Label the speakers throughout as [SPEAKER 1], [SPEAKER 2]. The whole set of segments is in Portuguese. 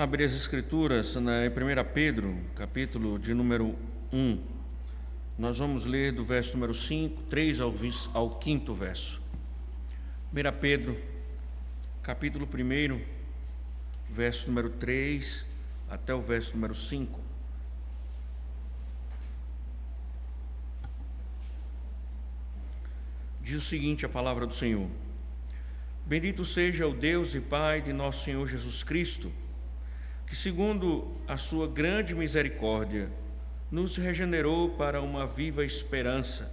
[SPEAKER 1] abrir as Escrituras em 1 Pedro, capítulo de número 1. Nós vamos ler do verso número 5, 3 ao 5º verso. 1 Pedro, capítulo 1, verso número 3 até o verso número 5. Diz o seguinte a palavra do Senhor: Bendito seja o Deus e Pai de nosso Senhor Jesus Cristo, que segundo a sua grande misericórdia nos regenerou para uma viva esperança,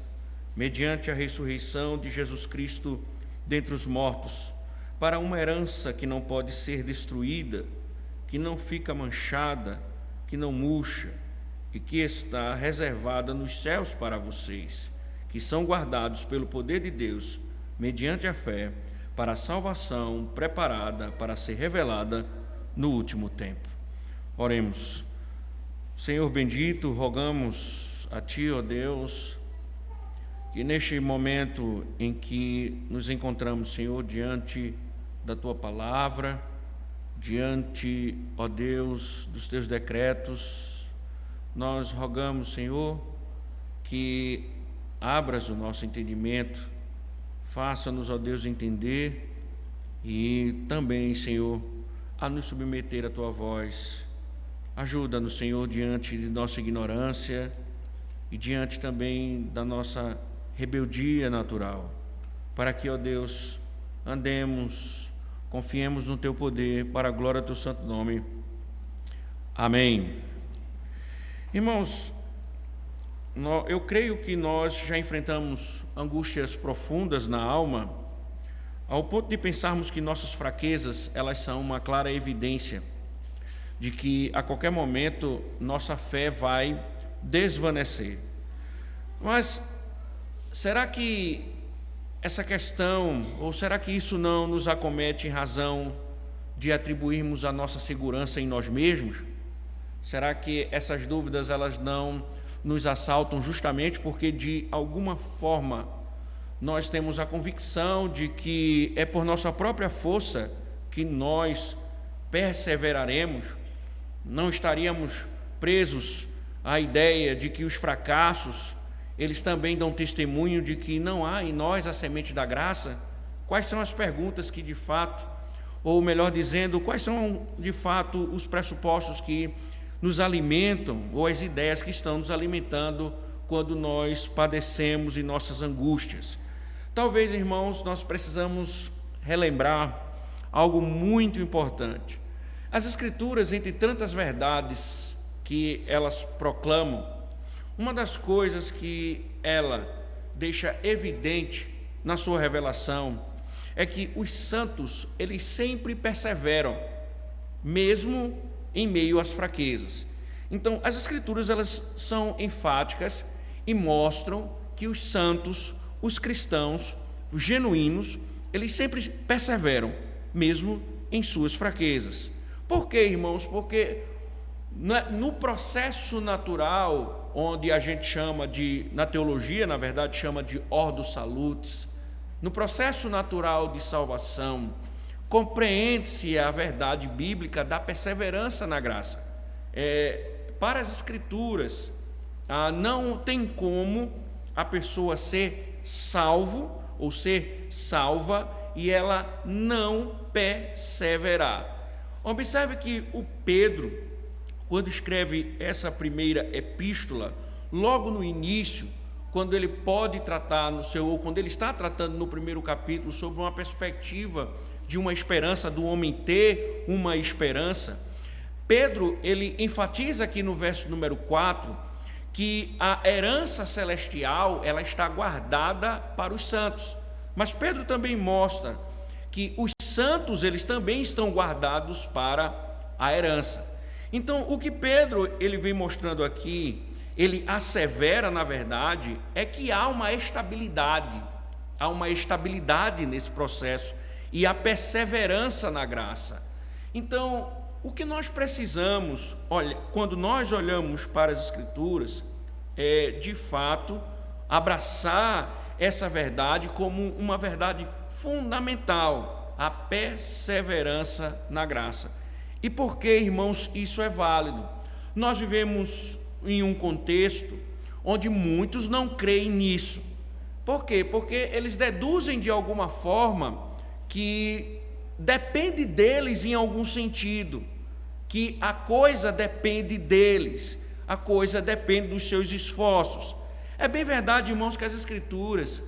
[SPEAKER 1] mediante a ressurreição de Jesus Cristo dentre os mortos, para uma herança que não pode ser destruída, que não fica manchada, que não murcha, e que está reservada nos céus para vocês, que são guardados pelo poder de Deus, mediante a fé, para a salvação preparada para ser revelada no último tempo. Oremos. Senhor bendito, rogamos a Ti, ó Deus, que neste momento em que nos encontramos, Senhor, diante da Tua palavra, diante, ó Deus, dos Teus decretos, nós rogamos, Senhor, que abras o nosso entendimento, faça-nos, ó Deus, entender e também, Senhor, a nos submeter à Tua voz. Ajuda-nos, Senhor, diante de nossa ignorância e diante também da nossa rebeldia natural, para que, ó Deus, andemos, confiemos no Teu poder, para a glória do Teu santo nome. Amém. Irmãos, eu creio que nós já enfrentamos angústias profundas na alma, ao ponto de pensarmos que nossas fraquezas, elas são uma clara evidência de que a qualquer momento nossa fé vai desvanecer. Mas será que essa questão, ou será que isso não nos acomete em razão de atribuirmos a nossa segurança em nós mesmos? Será que essas dúvidas elas não nos assaltam justamente porque de alguma forma nós temos a convicção de que é por nossa própria força que nós perseveraremos? Não estaríamos presos à ideia de que os fracassos, eles também dão testemunho de que não há em nós a semente da graça? Quais são as perguntas que de fato, ou melhor dizendo, quais são de fato os pressupostos que nos alimentam, ou as ideias que estão nos alimentando quando nós padecemos em nossas angústias? Talvez, irmãos, nós precisamos relembrar algo muito importante. As Escrituras, entre tantas verdades que elas proclamam, uma das coisas que ela deixa evidente na sua revelação é que os santos, eles sempre perseveram, mesmo em meio às fraquezas. Então, as Escrituras, elas são enfáticas e mostram que os santos, os cristãos, os genuínos, eles sempre perseveram, mesmo em suas fraquezas. Por quê, irmãos? Porque no processo natural, onde a gente chama de, na teologia, na verdade, chama de ordo salutis, no processo natural de salvação, compreende-se a verdade bíblica da perseverança na graça. Para as Escrituras, não tem como a pessoa ser salvo ou ser salva e ela não perseverar. Observe que o Pedro, quando escreve essa primeira epístola, logo no início, quando ele pode tratar ou quando ele está tratando no primeiro capítulo sobre uma perspectiva de uma esperança, do homem ter uma esperança, Pedro, ele enfatiza aqui no verso número 4, que a herança celestial, ela está guardada para os santos. Mas Pedro também mostra que os santos, eles também estão guardados para a herança. Então, o que Pedro, ele vem mostrando aqui, ele assevera, na verdade, é que há uma estabilidade nesse processo e a perseverança na graça. Então, o que nós precisamos, quando nós olhamos para as Escrituras, é, de fato, abraçar essa verdade como uma verdade fundamental, a perseverança na graça. E por que, irmãos, isso é válido? Nós vivemos em um contexto onde muitos não creem nisso. Por quê? Porque eles deduzem de alguma forma que depende deles em algum sentido, que a coisa depende deles, a coisa depende dos seus esforços. É bem verdade, irmãos, que as Escrituras,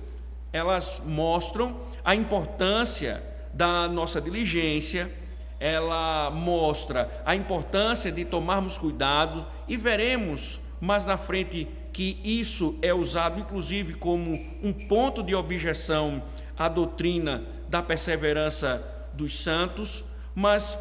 [SPEAKER 1] elas mostram a importância da nossa diligência, ela mostra a importância de tomarmos cuidado, e veremos mais na frente que isso é usado inclusive como um ponto de objeção à doutrina da perseverança dos santos. Mas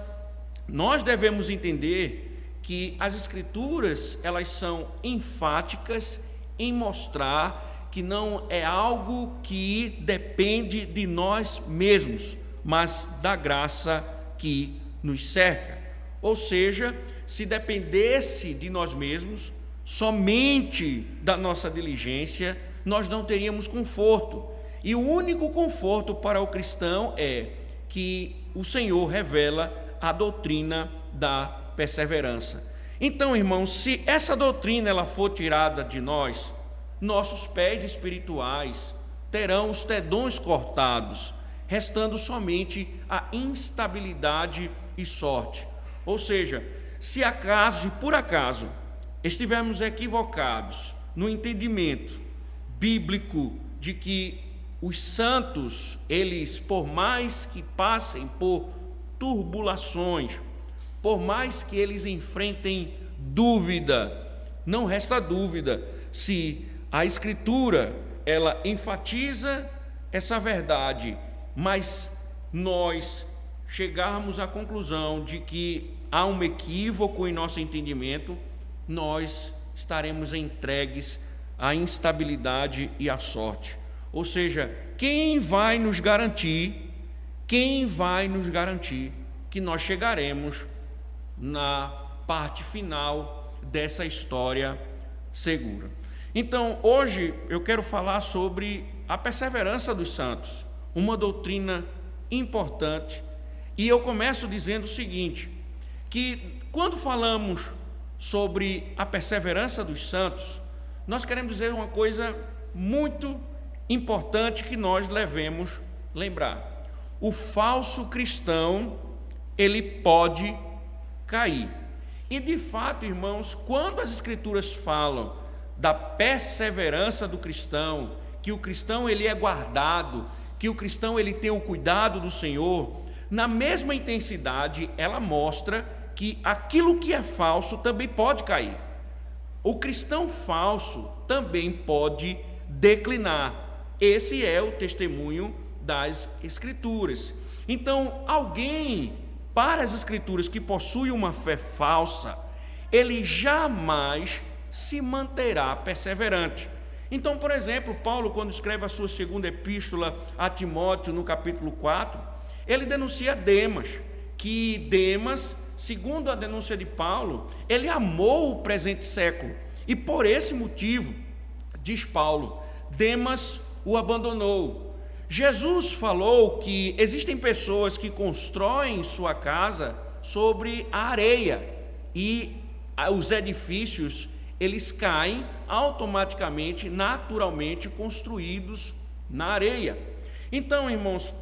[SPEAKER 1] nós devemos entender que as Escrituras, elas são enfáticas em mostrar que não é algo que depende de nós mesmos, mas da graça que nos cerca. Ou seja, se dependesse de nós mesmos, somente da nossa diligência, nós não teríamos conforto. E o único conforto para o cristão é que o Senhor revela a doutrina da perseverança. Então, irmãos, se essa doutrina ela for tirada de nós, nossos pés espirituais terão os tendões cortados, restando somente a instabilidade e sorte. Ou seja, se acaso e por acaso estivermos equivocados no entendimento bíblico de que os santos, eles, por mais que passem por turbulações, por mais que eles enfrentem dúvida, não resta dúvida se a Escritura ela enfatiza essa verdade, mas nós chegarmos à conclusão de que há um equívoco em nosso entendimento, nós estaremos entregues à instabilidade e à sorte. Ou seja, quem vai nos garantir que nós chegaremos na parte final dessa história segura? Então, hoje eu quero falar sobre a perseverança dos santos, uma doutrina importante, e eu começo dizendo o seguinte, que quando falamos sobre a perseverança dos santos, nós queremos dizer uma coisa muito importante que nós devemos lembrar. O falso cristão, ele pode cair. E de fato, irmãos, quando as Escrituras falam da perseverança do cristão, que o cristão ele é guardado, que o cristão ele tem o cuidado do Senhor, na mesma intensidade ela mostra que aquilo que é falso também pode cair. O cristão falso também pode declinar. Esse é o testemunho das Escrituras. Então, alguém, para as Escrituras, que possui uma fé falsa, ele jamais se manterá perseverante. Então, por exemplo, Paulo, quando escreve a sua segunda epístola a Timóteo, no capítulo 4, ele denuncia Demas, que Demas, segundo a denúncia de Paulo, ele amou o presente século, e por esse motivo, diz Paulo, Demas o abandonou. Jesus falou que existem pessoas que constroem sua casa sobre a areia, e os edifícios eles caem automaticamente, naturalmente construídos na areia. Então, irmãos,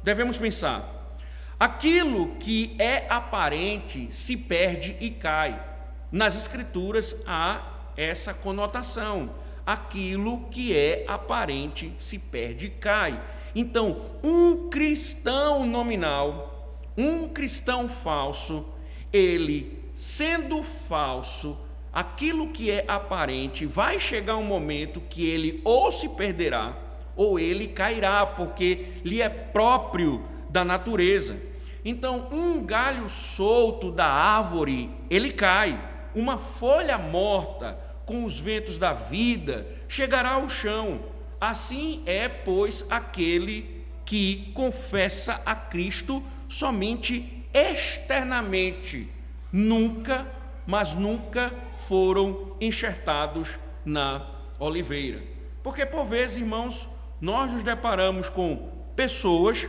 [SPEAKER 1] devemos pensar, aquilo que é aparente se perde e cai. Nas Escrituras há essa conotação, aquilo que é aparente se perde e cai. Então, um cristão nominal, um cristão falso, ele sendo falso, aquilo que é aparente, vai chegar um momento que ele ou se perderá, ou ele cairá, porque lhe é próprio da natureza. Então, um galho solto da árvore, ele cai. Uma folha morta, com os ventos da vida, chegará ao chão. Assim é, pois, aquele que confessa a Cristo somente externamente, nunca, mas nunca foram enxertados na oliveira. Porque, por vezes, irmãos, nós nos deparamos com pessoas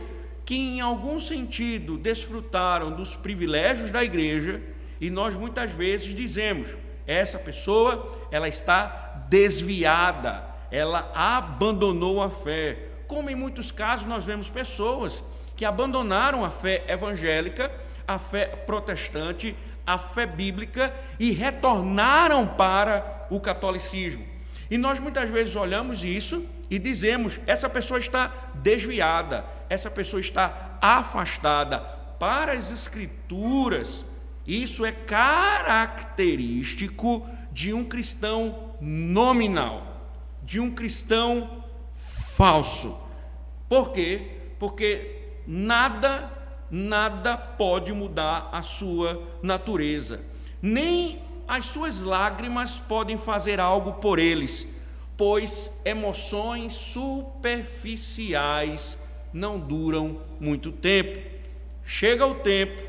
[SPEAKER 1] que em algum sentido desfrutaram dos privilégios da igreja, e nós muitas vezes dizemos: essa pessoa, ela está desviada, ela abandonou a fé. Como em muitos casos nós vemos pessoas que abandonaram a fé evangélica, a fé protestante, a fé bíblica e retornaram para o catolicismo. E nós muitas vezes olhamos isso e dizemos: essa pessoa está desviada, essa pessoa está afastada. Para as Escrituras, isso é característico de um cristão nominal, de um cristão falso. Por quê? Porque nada pode mudar a sua natureza, nem as suas lágrimas podem fazer algo por eles, pois emoções superficiais não duram muito tempo. Chega o tempo,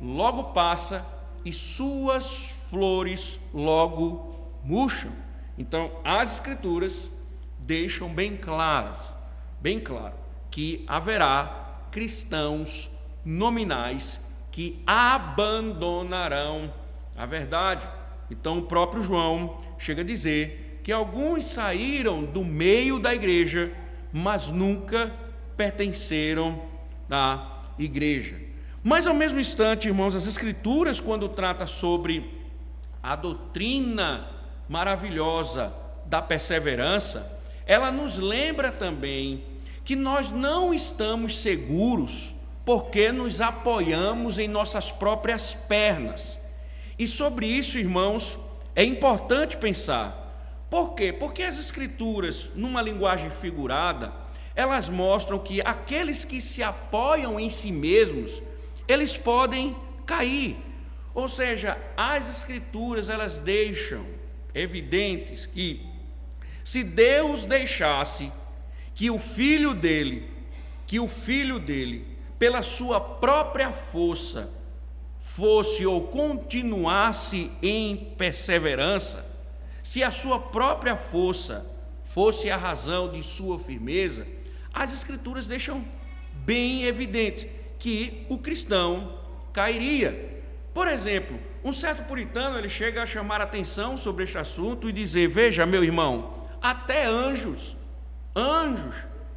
[SPEAKER 1] logo passa e suas flores logo murcham. Então, as Escrituras deixam bem claro que haverá cristãos nominais que abandonarão a verdade. Então, o próprio João chega a dizer que alguns saíram do meio da igreja, mas nunca pertenceram à igreja. Mas, ao mesmo instante, irmãos, as Escrituras, quando trata sobre a doutrina maravilhosa da perseverança, ela nos lembra também que nós não estamos seguros porque nos apoiamos em nossas próprias pernas. E sobre isso, irmãos, é importante pensar. Por quê? Porque as Escrituras, numa linguagem figurada, elas mostram que aqueles que se apoiam em si mesmos, eles podem cair. Ou seja, as Escrituras, elas deixam evidentes que se Deus deixasse que o filho dele, pela sua própria força, fosse ou continuasse em perseverança, se a sua própria força fosse a razão de sua firmeza, as Escrituras deixam bem evidente que o cristão cairia. Por exemplo, um certo puritano, ele chega a chamar a atenção sobre este assunto e dizer: veja, meu irmão, até anjos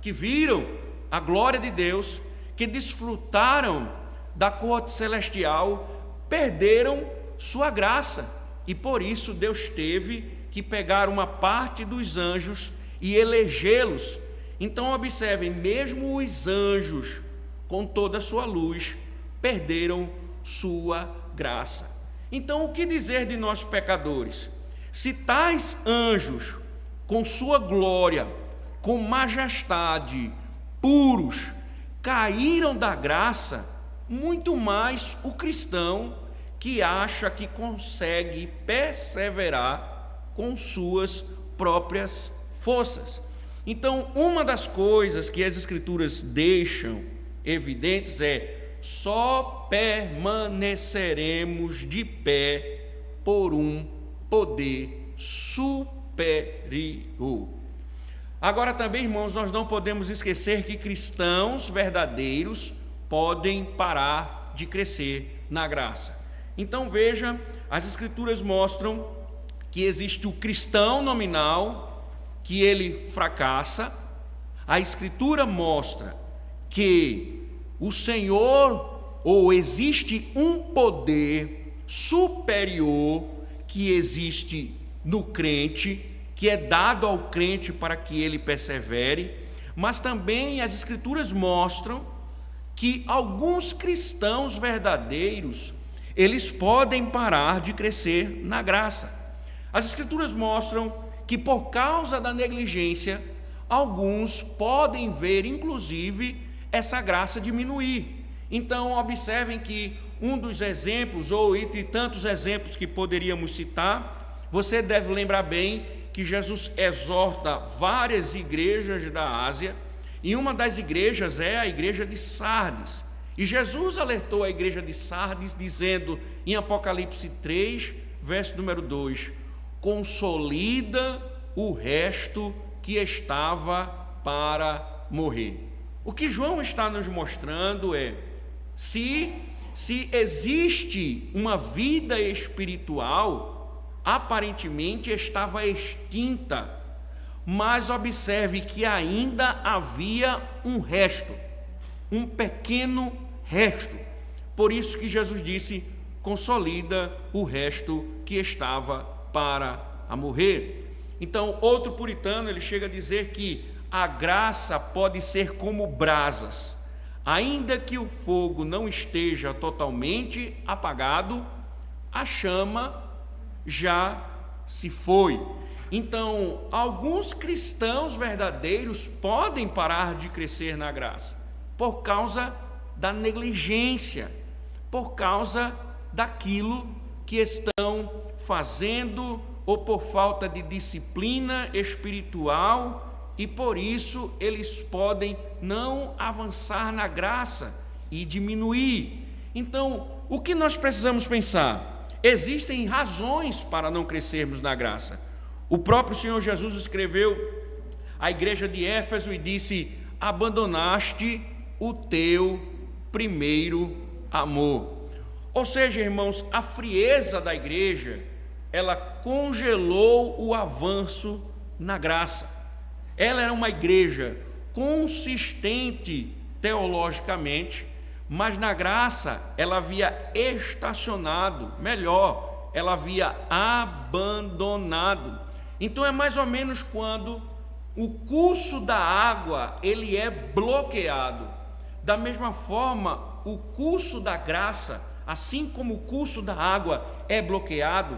[SPEAKER 1] que viram a glória de Deus, que desfrutaram da corte celestial, perderam sua graça, e por isso Deus teve que pegar uma parte dos anjos e elegê-los. Então observem, mesmo os anjos, com toda a sua luz, perderam sua graça. Então, o que dizer de nós pecadores? Se tais anjos, com sua glória, com majestade, puros, caíram da graça, muito mais o cristão que acha que consegue perseverar com suas próprias forças. Então, uma das coisas que as Escrituras deixam evidentes é: só permaneceremos de pé por um poder superior. Agora também, irmãos, nós não podemos esquecer que cristãos verdadeiros podem parar de crescer na graça. Então veja, as Escrituras mostram que existe o cristão nominal, que ele fracassa. A Escritura mostra que o Senhor, ou existe um poder superior que existe no crente, que é dado ao crente para que ele persevere, mas também as Escrituras mostram que alguns cristãos verdadeiros, eles podem parar de crescer na graça. As Escrituras mostram que por causa da negligência, alguns podem ver, inclusive, essa graça diminuir. Então, observem que um dos exemplos, ou entre tantos exemplos que poderíamos citar, você deve lembrar bem que Jesus exorta várias igrejas da Ásia, e uma das igrejas é a igreja de Sardes. E Jesus alertou a igreja de Sardes, dizendo em Apocalipse 3, verso número 2: consolida o resto que estava para morrer. O que João está nos mostrando é, se existe uma vida espiritual, aparentemente estava extinta, mas observe que ainda havia um resto, um pequeno resto. Por isso que Jesus disse: consolida o resto que estava para a morrer. Então, outro puritano, ele chega a dizer que a graça pode ser como brasas. Ainda que o fogo não esteja totalmente apagado, a chama já se foi. Então, alguns cristãos verdadeiros podem parar de crescer na graça por causa da negligência, por causa daquilo que estão fazendo ou por falta de disciplina espiritual, e por isso eles podem não avançar na graça e diminuir. Então, o que nós precisamos pensar? Existem razões para não crescermos na graça. O próprio Senhor Jesus escreveu à igreja de Éfeso e disse: abandonaste o teu primeiro amor. Ou seja, irmãos, a frieza da igreja, ela congelou o avanço na graça. Ela era uma igreja consistente teologicamente, mas na graça ela havia estacionado, melhor, ela havia abandonado. Então é mais ou menos quando o curso da água ele é bloqueado. Da mesma forma, o curso da graça, assim como o curso da água é bloqueado,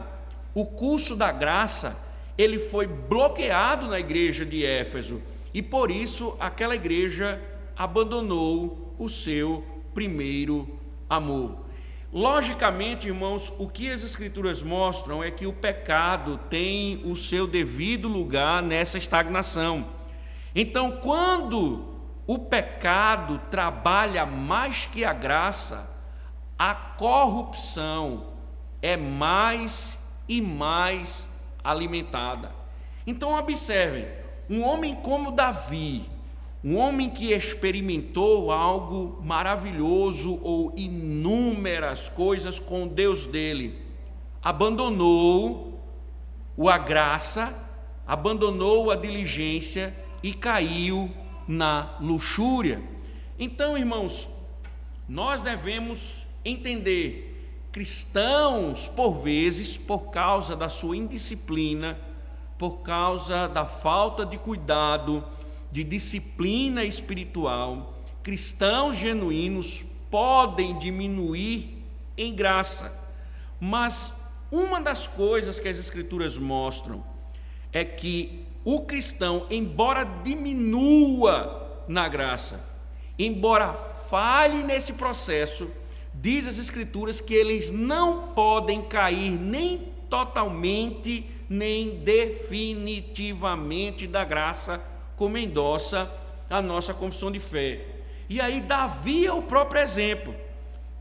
[SPEAKER 1] o curso da graça ele foi bloqueado na igreja de Éfeso, e por isso aquela igreja abandonou o seu primeiro amor. Logicamente, irmãos, o que as Escrituras mostram é que o pecado tem o seu devido lugar nessa estagnação. Então, quando o pecado trabalha mais que a graça, a corrupção é mais e mais alimentada. Então observem, um homem como Davi, um homem que experimentou algo maravilhoso ou inúmeras coisas com Deus dele, abandonou a graça, abandonou a diligência e caiu na luxúria. Então, irmãos, nós devemos entender: cristãos, por vezes, por causa da sua indisciplina, por causa da falta de cuidado, de disciplina espiritual, cristãos genuínos podem diminuir em graça. Mas uma das coisas que as Escrituras mostram é que o cristão, embora diminua na graça, embora falhe nesse processo, diz as Escrituras que eles não podem cair nem totalmente, nem definitivamente da graça, como endossa a nossa confissão de fé. E aí Davi é o próprio exemplo.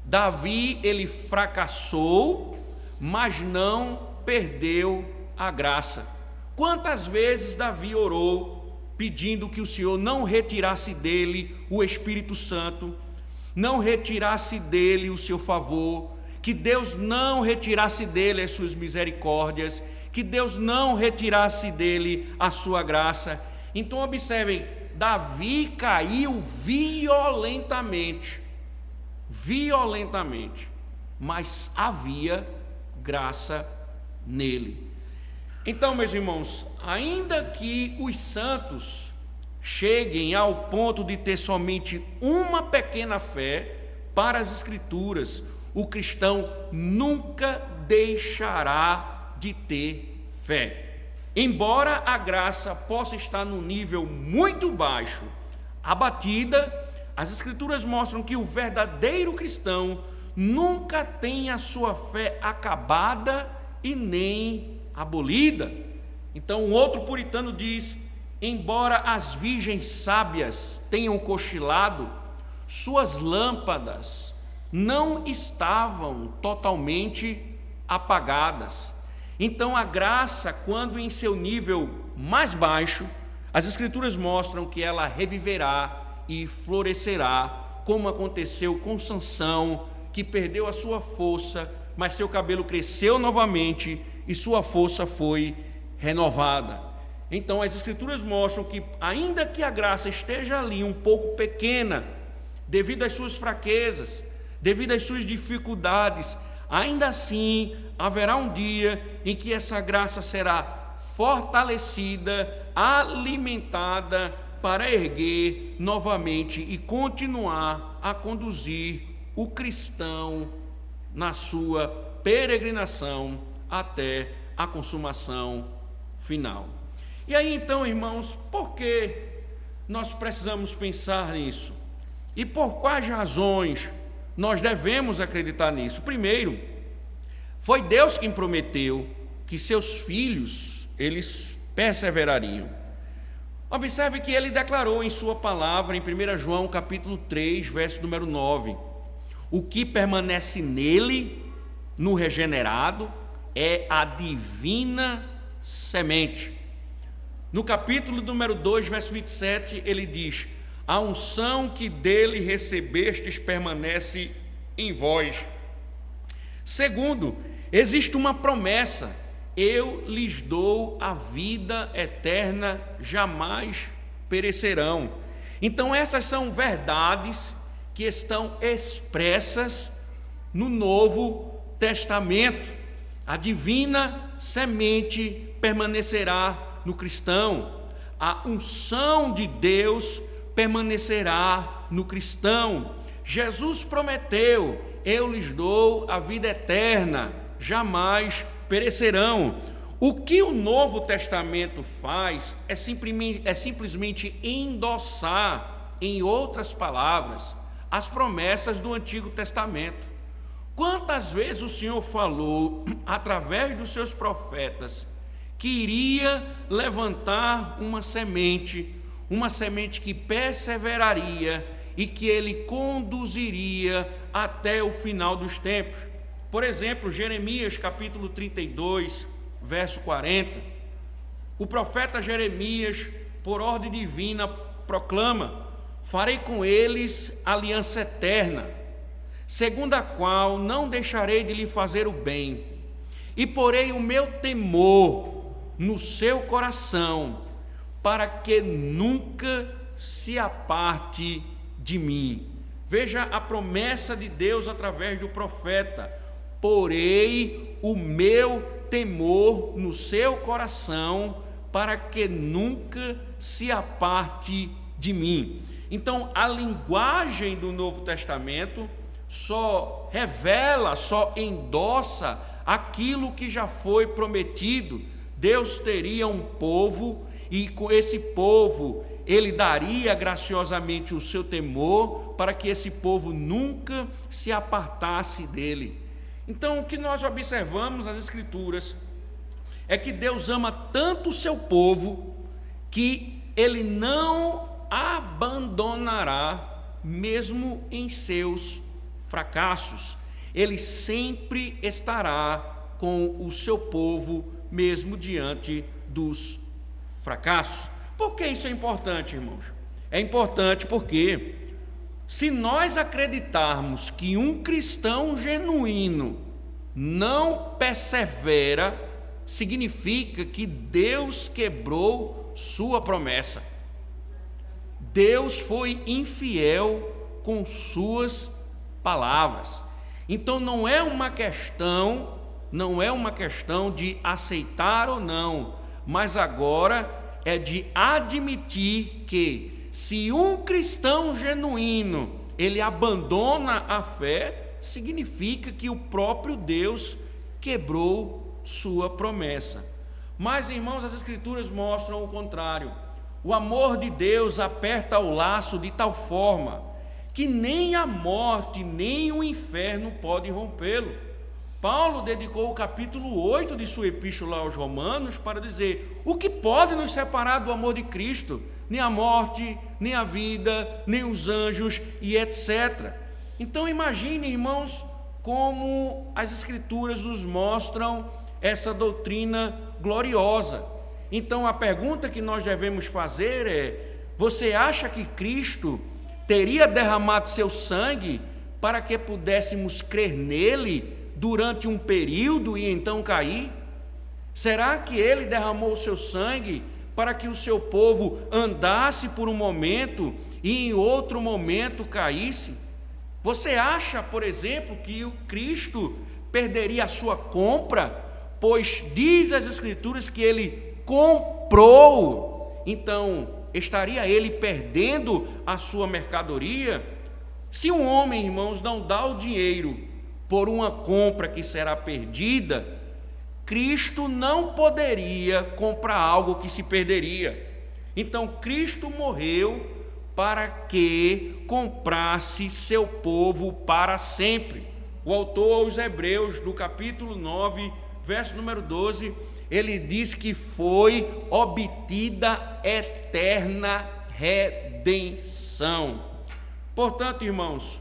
[SPEAKER 1] Davi, ele fracassou, mas não perdeu a graça. Quantas vezes Davi orou pedindo que o Senhor não retirasse dele o Espírito Santo, não retirasse dele o seu favor, que Deus não retirasse dele as suas misericórdias, que Deus não retirasse dele a sua graça. Então observem, Davi caiu violentamente, mas havia graça nele. Então, meus irmãos, ainda que os santos cheguem ao ponto de ter somente uma pequena fé, para as Escrituras, o cristão nunca deixará de ter fé. Embora a graça possa estar num nível muito baixo, abatida, as Escrituras mostram que o verdadeiro cristão nunca tem a sua fé acabada e nem abolida. Então, um outro puritano diz: embora as virgens sábias tenham cochilado, suas lâmpadas não estavam totalmente apagadas. Então a graça, quando em seu nível mais baixo, as Escrituras mostram que ela reviverá e florescerá, como aconteceu com Sansão, que perdeu a sua força, mas seu cabelo cresceu novamente e sua força foi renovada. Então as Escrituras mostram que, ainda que a graça esteja ali um pouco pequena, devido às suas fraquezas, devido às suas dificuldades, ainda assim haverá um dia em que essa graça será fortalecida, alimentada, para erguer novamente e continuar a conduzir o cristão na sua peregrinação até a consumação final. E aí então, irmãos, por que nós precisamos pensar nisso? E por quais razões nós devemos acreditar nisso? Primeiro, foi Deus quem prometeu que seus filhos, eles perseverariam. Observe que ele declarou em sua palavra, em 1 João capítulo 3, verso número 9, o que permanece nele, no regenerado, é a divina semente. No capítulo número 2, verso 27, ele diz: a unção que dele recebestes permanece em vós. Segundo, existe uma promessa: eu lhes dou a vida eterna, jamais perecerão. Então essas são verdades que estão expressas no Novo Testamento. A divina semente permanecerá no cristão, a unção de Deus permanecerá no cristão. Jesus prometeu: eu lhes dou a vida eterna, jamais perecerão. O que o Novo Testamento faz é simplesmente endossar, em outras palavras, as promessas do Antigo Testamento. Quantas vezes o Senhor falou, através dos seus profetas, que iria levantar uma semente que perseveraria e que ele conduziria até o final dos tempos. Por exemplo, Jeremias capítulo 32, verso 40, o profeta Jeremias, por ordem divina, proclama: farei com eles aliança eterna, segundo a qual não deixarei de lhe fazer o bem, e porei o meu temor no seu coração, para que nunca se aparte de mim. Veja a promessa de Deus através do profeta: porei o meu temor no seu coração, para que nunca se aparte de mim. Então, a linguagem do Novo Testamento só revela, só endossa aquilo que já foi prometido. Deus teria um povo, e com esse povo ele daria graciosamente o seu temor, para que esse povo nunca se apartasse dele. Então, o que nós observamos nas Escrituras é que Deus ama tanto o seu povo, que ele não abandonará, mesmo em seus fracassos. Ele sempre estará com o seu povo, mesmo diante dos fracassos. Por que isso é importante, irmãos? É importante porque, se nós acreditarmos que um cristão genuíno não persevera, significa que Deus quebrou sua promessa. Deus foi infiel com suas palavras. Então não é uma questão de aceitar ou não, mas agora é de admitir que, se um cristão genuíno ele abandona a fé, significa que o próprio Deus quebrou sua promessa. Mas, irmãos, as Escrituras mostram o contrário. O amor de Deus aperta o laço de tal forma que nem a morte, nem o inferno podem rompê-lo. Paulo dedicou o capítulo 8 de sua epístola aos Romanos para dizer: o que pode nos separar do amor de Cristo? Nem a morte, nem a vida, nem os anjos e etc. Então imagine, irmãos, como as Escrituras nos mostram essa doutrina gloriosa. Então a pergunta que nós devemos fazer é: você acha que Cristo
[SPEAKER 2] teria derramado seu sangue para que pudéssemos crer nele durante um período e então cair? Será que ele derramou o seu sangue para que o seu povo andasse por um momento e em outro momento caísse? Você acha, por exemplo, que o Cristo perderia a sua compra? Pois diz as Escrituras que ele comprou. Então, estaria ele perdendo a sua mercadoria? Se um homem, irmãos, não dá o dinheiro por uma compra que será perdida, Cristo não poderia comprar algo que se perderia. Então, Cristo morreu para que comprasse seu povo para sempre. O autor aos Hebreus, no capítulo 9, verso número 12, ele diz que foi obtida eterna redenção. Portanto, irmãos,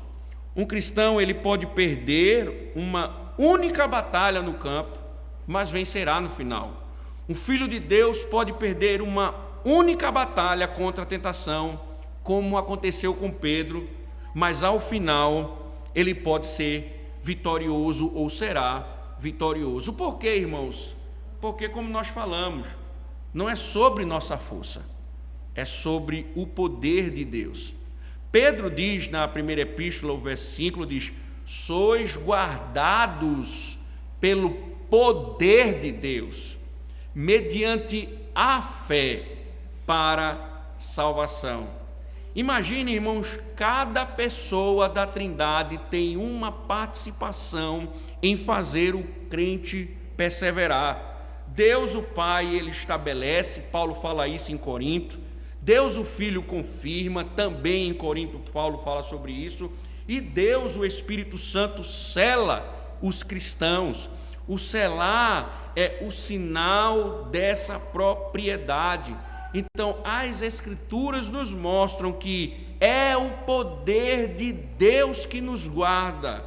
[SPEAKER 2] um cristão ele pode perder uma única batalha no campo, mas vencerá no final. Um filho de Deus pode perder uma única batalha contra a tentação, como aconteceu com Pedro, mas ao final ele pode ser vitorioso ou será vitorioso. Por quê, irmãos? Porque, como nós falamos, não é sobre nossa força, é sobre o poder de Deus. Pedro diz na primeira epístola, o versículo diz: sois guardados pelo poder de Deus, mediante a fé para salvação. Imagine, irmãos, cada pessoa da Trindade tem uma participação em fazer o crente perseverar. Deus o Pai, ele estabelece, Paulo fala isso em Corinto. Deus o Filho confirma, também em Corinto Paulo fala sobre isso. E Deus o Espírito Santo sela os cristãos. O selar é o sinal dessa propriedade. Então, as Escrituras nos mostram que é o poder de Deus que nos guarda.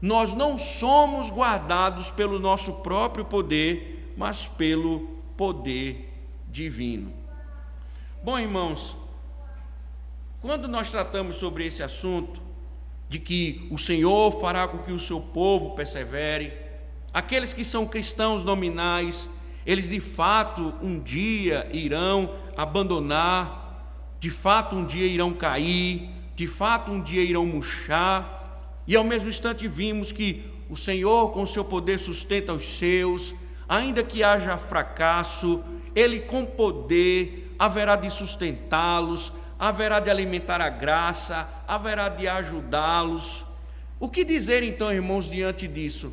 [SPEAKER 2] Nós não somos guardados pelo nosso próprio poder, mas pelo poder divino. Bom, irmãos, quando nós tratamos sobre esse assunto, de que o Senhor fará com que o seu povo persevere, aqueles que são cristãos nominais, eles de fato um dia irão abandonar, de fato um dia irão cair, de fato um dia irão murchar, e ao mesmo instante vimos que o Senhor com o seu poder sustenta os seus, ainda que haja fracasso, Ele com poder haverá de sustentá-los, haverá de alimentar a graça, haverá de ajudá-los. O que dizer então, irmãos, diante disso?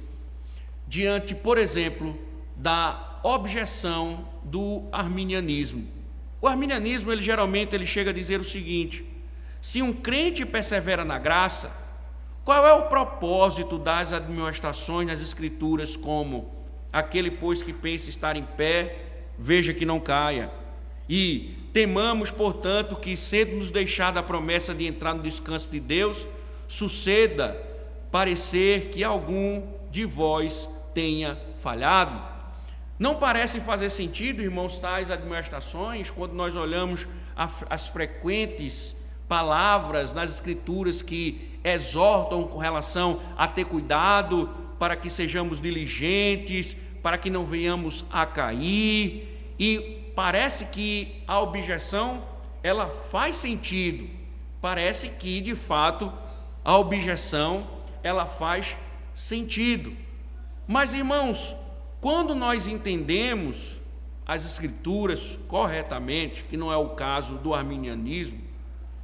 [SPEAKER 2] Diante, por exemplo, da objeção do arminianismo. O arminianismo, ele geralmente chega a dizer o seguinte: se um crente persevera na graça, qual é o propósito das admoestações nas Escrituras, como aquele, pois, que pensa estar em pé, veja que não caia? E temamos, portanto, que, sendo nos deixada a promessa de entrar no descanso de Deus, suceda parecer que algum de vós tenha falhado. Não parece fazer sentido, irmãos, tais admoestações, quando nós olhamos as frequentes palavras nas Escrituras que exortam com relação a ter cuidado, para que sejamos diligentes, para que não venhamos a cair. E parece que a objeção, ela faz sentido. Parece que, de fato, a objeção, ela faz sentido. Mas, irmãos, quando nós entendemos as Escrituras corretamente, que não é o caso do arminianismo,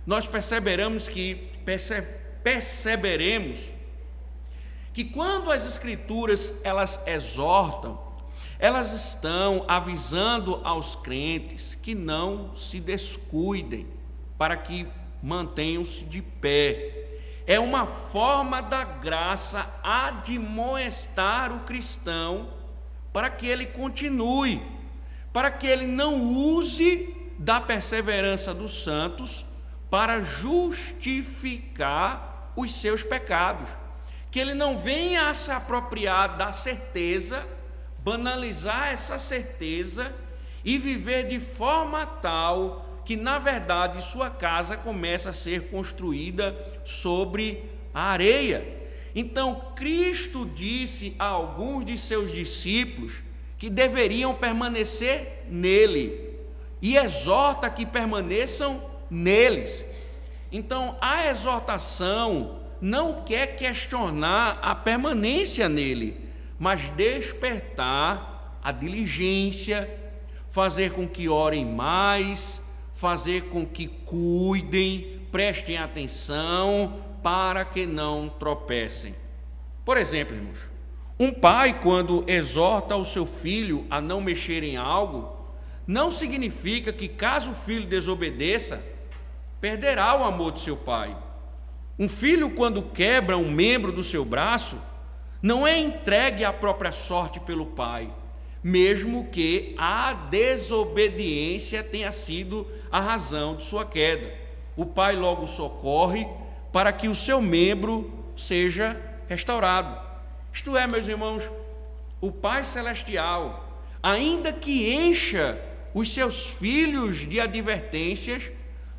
[SPEAKER 2] nós perceberemos que quando as Escrituras elas exortam, elas estão avisando aos crentes que não se descuidem, para que mantenham-se de pé. É uma forma da graça admoestar o cristão para que ele continue, para que ele não use da perseverança dos santos para justificar os seus pecados, que ele não venha a se apropriar da certeza, banalizar essa certeza e viver de forma tal que na verdade sua casa começa a ser construída sobre a areia. Então Cristo disse a alguns de seus discípulos que deveriam permanecer nele, e exorta que permaneçam neles. Então a exortação não quer questionar a permanência nele, mas despertar a diligência, fazer com que orem mais, fazer com que cuidem, prestem atenção, para que não tropecem. Por exemplo, irmãos, um pai, quando exorta o seu filho a não mexer em algo, não significa que, caso o filho desobedeça, perderá o amor de seu pai. Um filho, quando quebra um membro do seu braço, não é entregue à própria sorte pelo pai, mesmo que a desobediência tenha sido a razão de sua queda. O pai logo socorre para que o seu membro seja restaurado. Isto é, meus irmãos, o Pai Celestial, ainda que encha os seus filhos de advertências,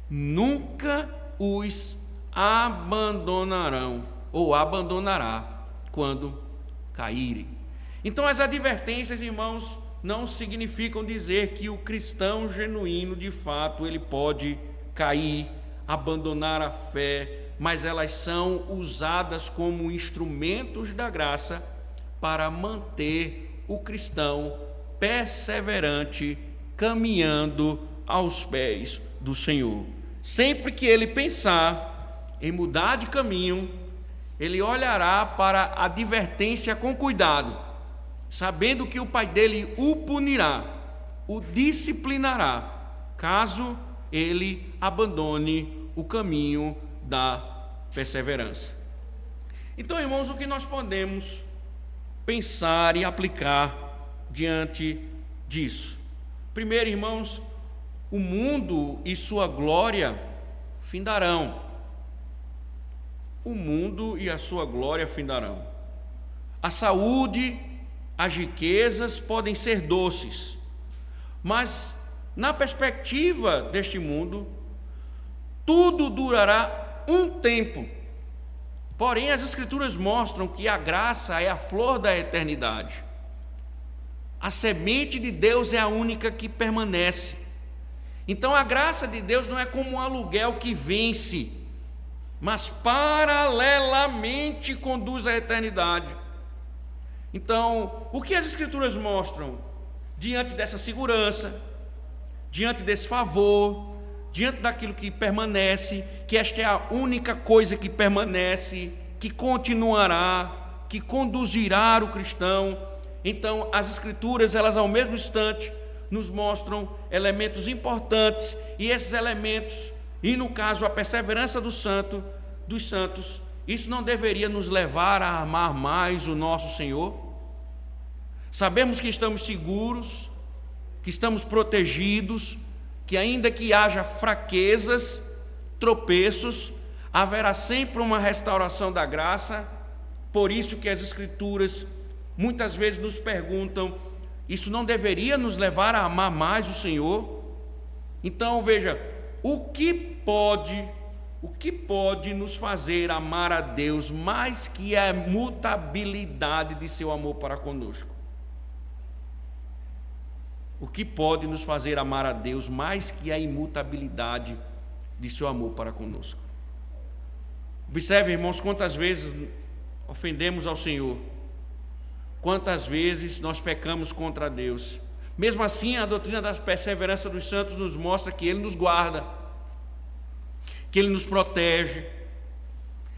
[SPEAKER 2] nunca os abandonarão ou abandonará quando caírem. Então as advertências, irmãos, não significam dizer que o cristão genuíno, de fato, ele pode cair, abandonar a fé, mas elas são usadas como instrumentos da graça para manter o cristão perseverante, caminhando aos pés do Senhor. Sempre que ele pensar em mudar de caminho, ele olhará para a advertência com cuidado, sabendo que o pai dele o punirá, o disciplinará, caso ele abandone o caminho da perseverança. Então, irmãos, o que nós podemos pensar e aplicar diante disso? Primeiro, irmãos, o mundo e sua glória findarão. O mundo e a sua glória findarão. A saúde, as riquezas podem ser doces, mas na perspectiva deste mundo, tudo durará um tempo. Porém, as Escrituras mostram que a graça é a flor da eternidade. A semente de Deus é a única que permanece. Então, a graça de Deus não é como um aluguel que vence, mas paralelamente conduz à eternidade. Então, o que as Escrituras mostram diante dessa segurança, diante desse favor, diante daquilo que permanece, que esta é a única coisa que permanece, que continuará, que conduzirá o cristão. Então, as Escrituras, elas ao mesmo instante nos mostram elementos importantes, e esses elementos, e no caso a perseverança dos santos, isso não deveria nos levar a amar mais o nosso Senhor? Sabemos que estamos seguros, que estamos protegidos, que ainda que haja fraquezas, tropeços, haverá sempre uma restauração da graça. Por isso que as Escrituras muitas vezes nos perguntam: isso não deveria nos levar a amar mais o Senhor? Então veja, o que pode nos fazer amar a Deus mais que a mutabilidade de seu amor para conosco? O que pode nos fazer amar a Deus mais que a imutabilidade de seu amor para conosco? Observe, irmãos, quantas vezes ofendemos ao Senhor, quantas vezes nós pecamos contra Deus. Mesmo assim, a doutrina da perseverança dos santos nos mostra que Ele nos guarda, que Ele nos protege,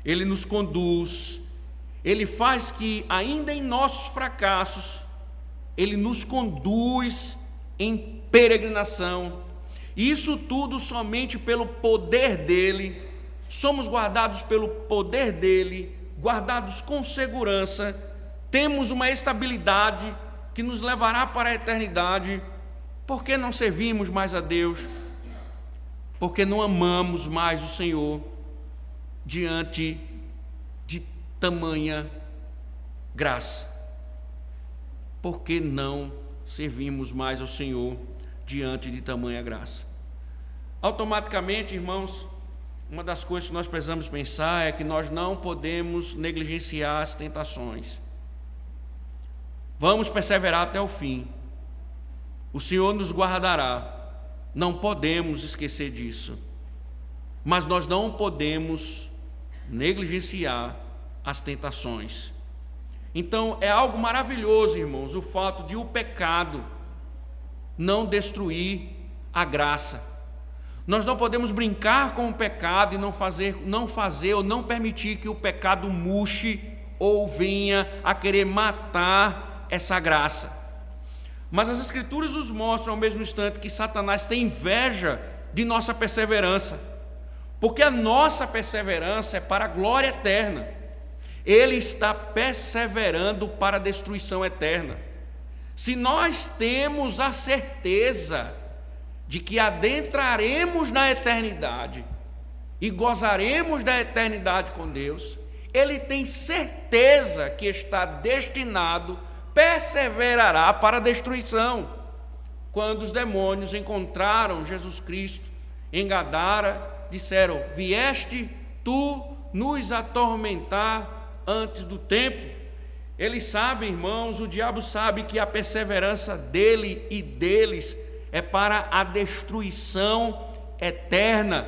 [SPEAKER 2] Ele nos conduz, Ele faz que, ainda em nossos fracassos, Ele nos conduz em peregrinação. Isso tudo somente pelo poder dEle. Somos guardados pelo poder dEle, guardados com segurança. Temos uma estabilidade que nos levará para a eternidade. Por que não servimos mais a Deus? Porque não amamos mais o Senhor diante de tamanha graça. Por que não servimos mais ao Senhor diante de tamanha graça? Automaticamente, irmãos, uma das coisas que nós precisamos pensar é que nós não podemos negligenciar as tentações. Vamos perseverar até o fim. O Senhor nos guardará. Não podemos esquecer disso. Mas nós não podemos negligenciar as tentações. Então, é algo maravilhoso, irmãos, o fato de o pecado não destruir a graça. Nós não podemos brincar com o pecado e não fazer ou não permitir que o pecado murche ou venha a querer matar essa graça. Mas as Escrituras nos mostram ao mesmo instante que Satanás tem inveja de nossa perseverança, porque a nossa perseverança é para a glória eterna. Ele está perseverando para a destruição eterna. Se nós temos a certeza de que adentraremos na eternidade e gozaremos da eternidade com Deus, ele tem certeza que está destinado, perseverará para a destruição. Quando os demônios encontraram Jesus Cristo em Gadara, disseram: vieste tu nos atormentar antes do tempo? Eles sabem, irmãos, o diabo sabe que a perseverança dele e deles é para a destruição eterna.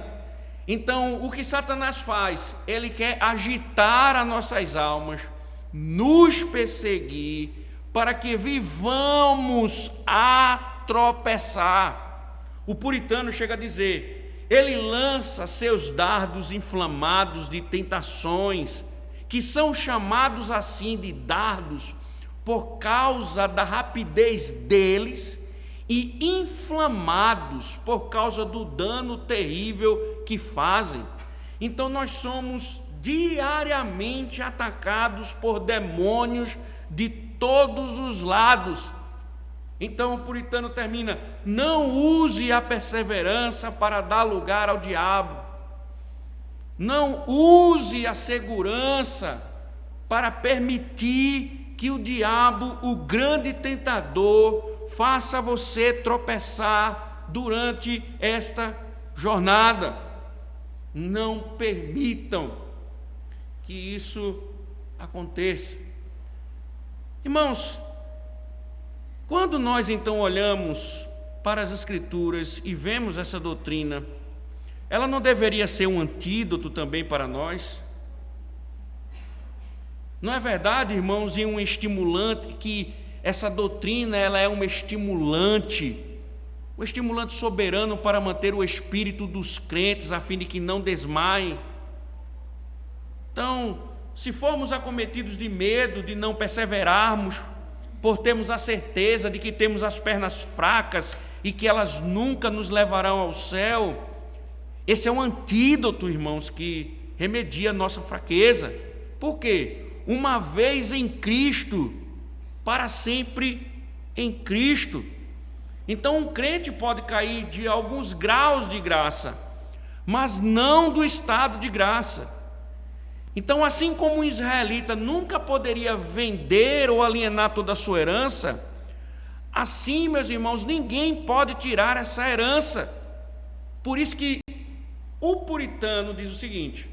[SPEAKER 2] Então, o que Satanás faz? Ele quer agitar as nossas almas, nos perseguir, para que vivamos a tropeçar. O puritano chega a dizer: ele lança seus dardos inflamados de tentações, que são chamados assim de dardos por causa da rapidez deles, e inflamados por causa do dano terrível que fazem. Então nós somos diariamente atacados por demônios de todos os lados. Então o puritano termina: não use a perseverança para dar lugar ao diabo. Não use a segurança para permitir que o diabo, o grande tentador, faça você tropeçar durante esta jornada. Não permitam que isso aconteça. Irmãos, quando nós então olhamos para as Escrituras e vemos essa doutrina, ela não deveria ser um antídoto também para nós? Não é verdade, irmãos, e um estimulante, que essa doutrina ela é um estimulante soberano para manter o espírito dos crentes, a fim de que não desmaiem. Então, se formos acometidos de medo de não perseverarmos, por termos a certeza de que temos as pernas fracas e que elas nunca nos levarão ao céu, esse é um antídoto, irmãos, que remedia a nossa fraqueza. Por quê? Uma vez em Cristo, para sempre em Cristo. Então um crente pode cair de alguns graus de graça, mas não do estado de graça. Então, assim como um israelita nunca poderia vender ou alienar toda a sua herança, assim, meus irmãos, ninguém pode tirar essa herança. Por isso que o puritano diz o seguinte: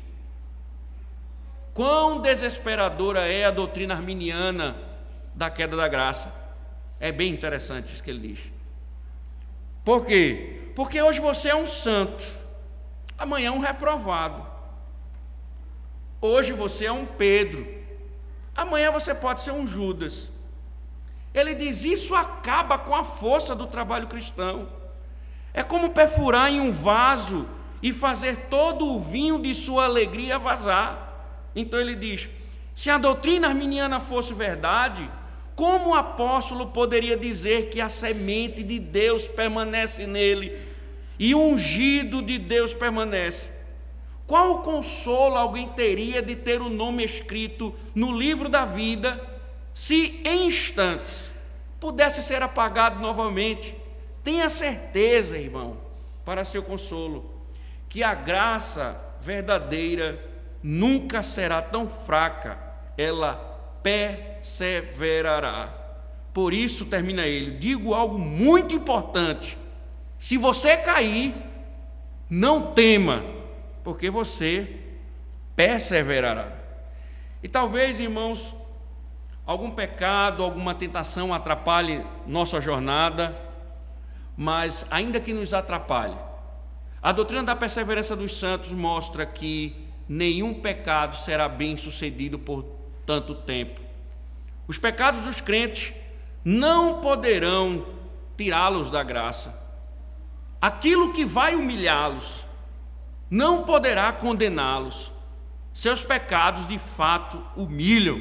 [SPEAKER 2] quão desesperadora é a doutrina arminiana da queda da graça. É bem interessante isso que ele diz. Por quê? Porque hoje você é um santo, amanhã um reprovado. Hoje você é um Pedro, amanhã você pode ser um Judas. Ele diz: isso acaba com a força do trabalho cristão. É como perfurar em um vaso e fazer todo o vinho de sua alegria vazar. Então ele diz: se a doutrina arminiana fosse verdade, como o apóstolo poderia dizer que a semente de Deus permanece nele e o ungido de Deus permanece? Qual consolo alguém teria de ter o nome escrito no livro da vida, se em instantes pudesse ser apagado novamente? Tenha certeza, irmão, para seu consolo, que a graça verdadeira nunca será tão fraca, ela perseverará. Por isso, termina ele: digo algo muito importante: se você cair, Não tema, porque você perseverará. E talvez, irmãos, algum pecado, alguma tentação atrapalhe nossa jornada, mas ainda que nos atrapalhe, a doutrina da perseverança dos santos mostra que nenhum pecado será bem sucedido por tanto tempo. Os pecados dos crentes não poderão tirá-los da graça. Aquilo que vai humilhá-los não poderá condená-los. Seus pecados de fato humilham.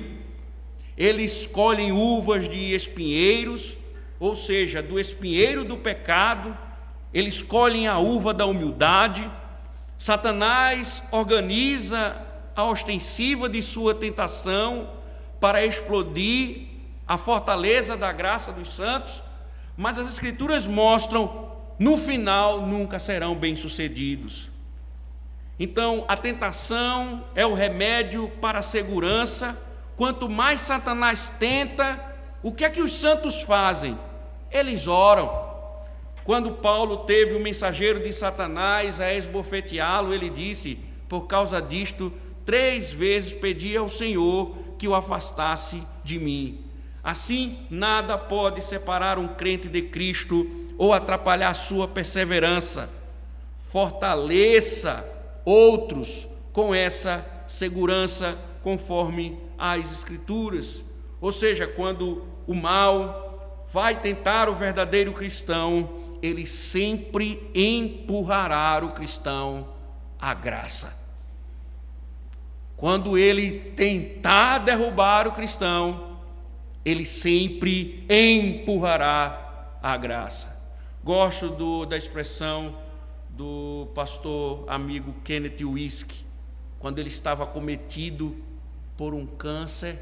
[SPEAKER 2] Eles colhem uvas de espinheiros, ou seja, do espinheiro do pecado, eles colhem a uva da humildade. Satanás organiza a ostensiva de sua tentação para explodir a fortaleza da graça dos santos, mas as Escrituras mostram, no final, nunca serão bem-sucedidos. Então, a tentação é o remédio para a segurança. Quanto mais Satanás tenta, o que é que os santos fazem? Eles oram. Quando Paulo teve o mensageiro de Satanás a esbofeteá-lo, ele disse: por causa disto, 3 vezes pedi ao Senhor que o afastasse de mim. Assim, nada pode separar um crente de Cristo ou atrapalhar sua perseverança. Fortaleça outros com essa segurança, conforme as Escrituras. Ou seja, quando o mal vai tentar o verdadeiro cristão, ele sempre empurrará o cristão à graça. Quando ele tentar derrubar o cristão, ele sempre empurrará à graça. Gosto da expressão do pastor amigo Kenneth Wuest, quando ele estava acometido por um câncer,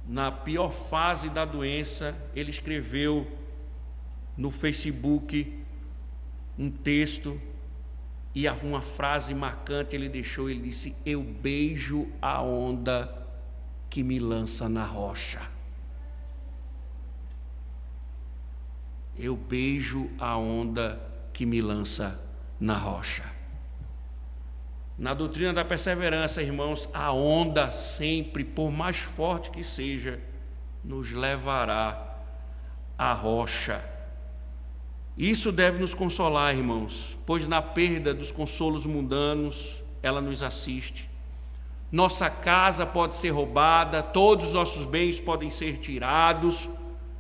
[SPEAKER 2] na pior fase da doença, ele escreveu no Facebook um texto e uma frase marcante ele deixou, ele disse: eu beijo a onda que me lança na rocha. Eu beijo a onda que me lança na rocha. Na doutrina da perseverança, irmãos, a onda sempre, por mais forte que seja, nos levará à rocha. Isso deve nos consolar, irmãos, pois na perda dos consolos mundanos, ela nos assiste. Nossa casa pode ser roubada, todos os nossos bens podem ser tirados,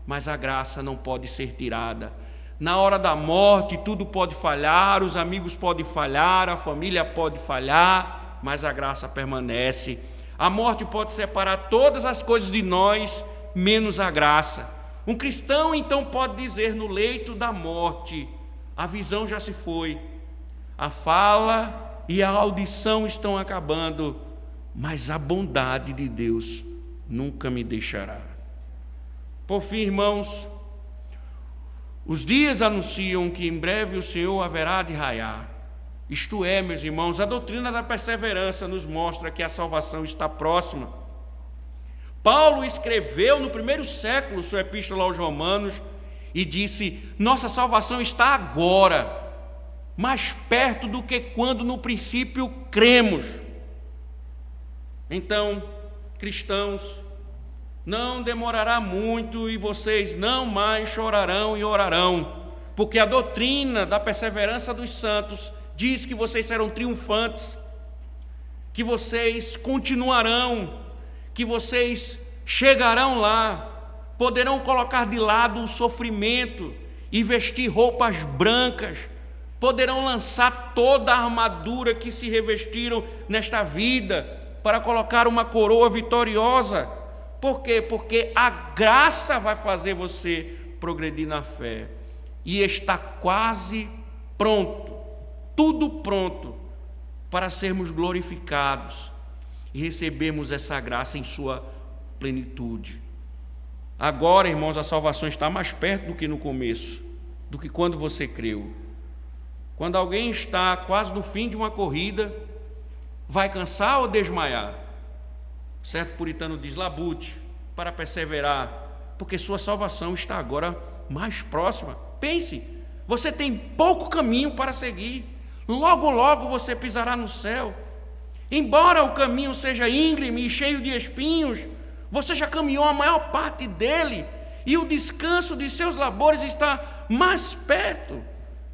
[SPEAKER 2] mas a graça não pode ser tirada. Na hora da morte, tudo pode falhar, os amigos podem falhar, a família pode falhar, mas a graça permanece. A morte pode separar todas as coisas de nós, menos a graça. Um cristão, então, pode dizer no leito da morte: a visão já se foi, a fala e a audição estão acabando, mas a bondade de Deus nunca me deixará. Por fim, irmãos, os dias anunciam que em breve o Senhor haverá de raiar. Isto é, meus irmãos, a doutrina da perseverança nos mostra que a salvação está próxima. Paulo escreveu no 1º século sua epístola aos Romanos e disse: nossa salvação está agora, mais perto do que quando no princípio cremos. Então, cristãos, não demorará muito e vocês não mais chorarão e orarão, porque a doutrina da perseverança dos santos diz que vocês serão triunfantes, que vocês continuarão, que vocês chegarão lá, poderão colocar de lado o sofrimento e vestir roupas brancas, poderão lançar toda a armadura que se revestiram nesta vida para colocar uma coroa vitoriosa. Por quê? Porque a graça vai fazer você progredir na fé e está quase pronto, tudo pronto para sermos glorificados e recebermos essa graça em sua plenitude. Agora, irmãos, a salvação está mais perto do que no começo, do que quando você creu. Quando alguém está quase no fim de uma corrida, vai cansar ou desmaiar? Certo puritano diz: labute para perseverar, porque sua salvação está agora mais próxima. Pense, Você tem pouco caminho para seguir. Logo, logo você pisará no céu. Embora o caminho seja íngreme e cheio de espinhos, você já caminhou a maior parte dele, e o descanso de seus labores está mais perto.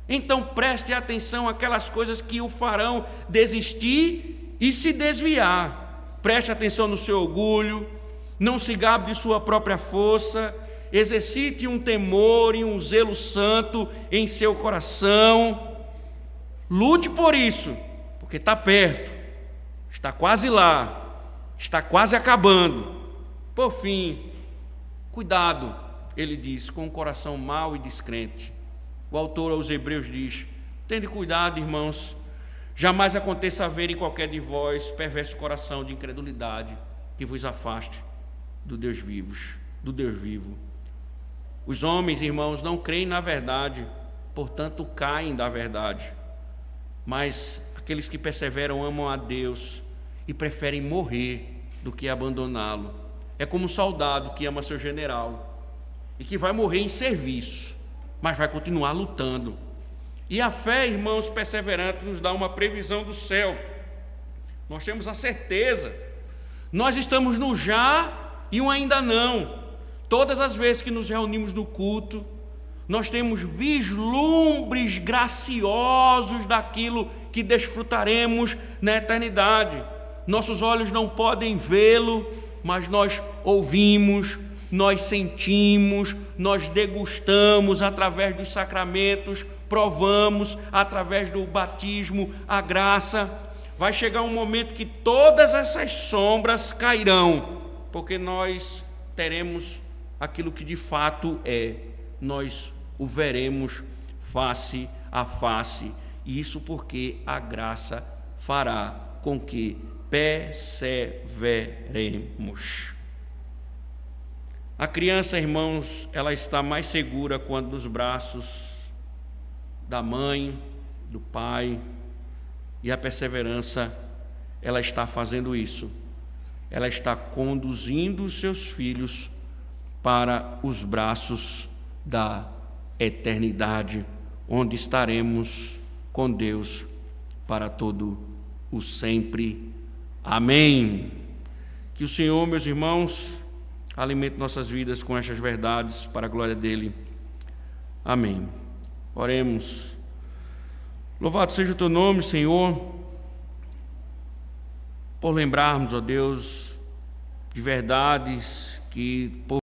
[SPEAKER 2] Então preste atenção àquelas coisas que o farão desistir e se desviar. Preste atenção no seu orgulho, não se gabe de sua própria força, exercite um temor e um zelo santo em seu coração. Lute por isso, porque está perto, está quase lá, está quase acabando. Por fim, cuidado, ele diz, com o coração mau e descrente. O autor aos Hebreus diz: tende cuidado, irmãos, jamais aconteça haver em qualquer de vós perverso coração de incredulidade que vos afaste do Deus vivo. Os homens, irmãos, não creem na verdade, portanto caem da verdade. Mas aqueles que perseveram amam a Deus e preferem morrer do que abandoná-lo. É como um soldado que ama seu general e que vai morrer em serviço, mas vai continuar lutando. E a fé, irmãos, perseverante nos dá uma previsão do céu. Nós temos a certeza. Nós estamos no já e um ainda não. Todas as vezes que nos reunimos no culto, nós temos vislumbres graciosos daquilo que desfrutaremos na eternidade. Nossos olhos não podem vê-lo, mas nós ouvimos, nós sentimos, nós degustamos através dos sacramentos, provamos através do batismo a graça. Vai chegar um momento que todas essas sombras cairão, porque nós teremos aquilo que de fato é. Nós o veremos face a face, e isso porque a graça fará com que perseveremos. A criança, irmãos, ela está mais segura quando nos braços da mãe, do pai, e a perseverança, ela está fazendo isso. Ela está conduzindo os seus filhos para os braços da eternidade, onde estaremos com Deus para todo o sempre. Amém. Que o Senhor, meus irmãos, alimente nossas vidas com estas verdades para a glória dele. Amém. Oremos. Louvado seja o teu nome, Senhor, por lembrarmos, ó Deus, de verdades que por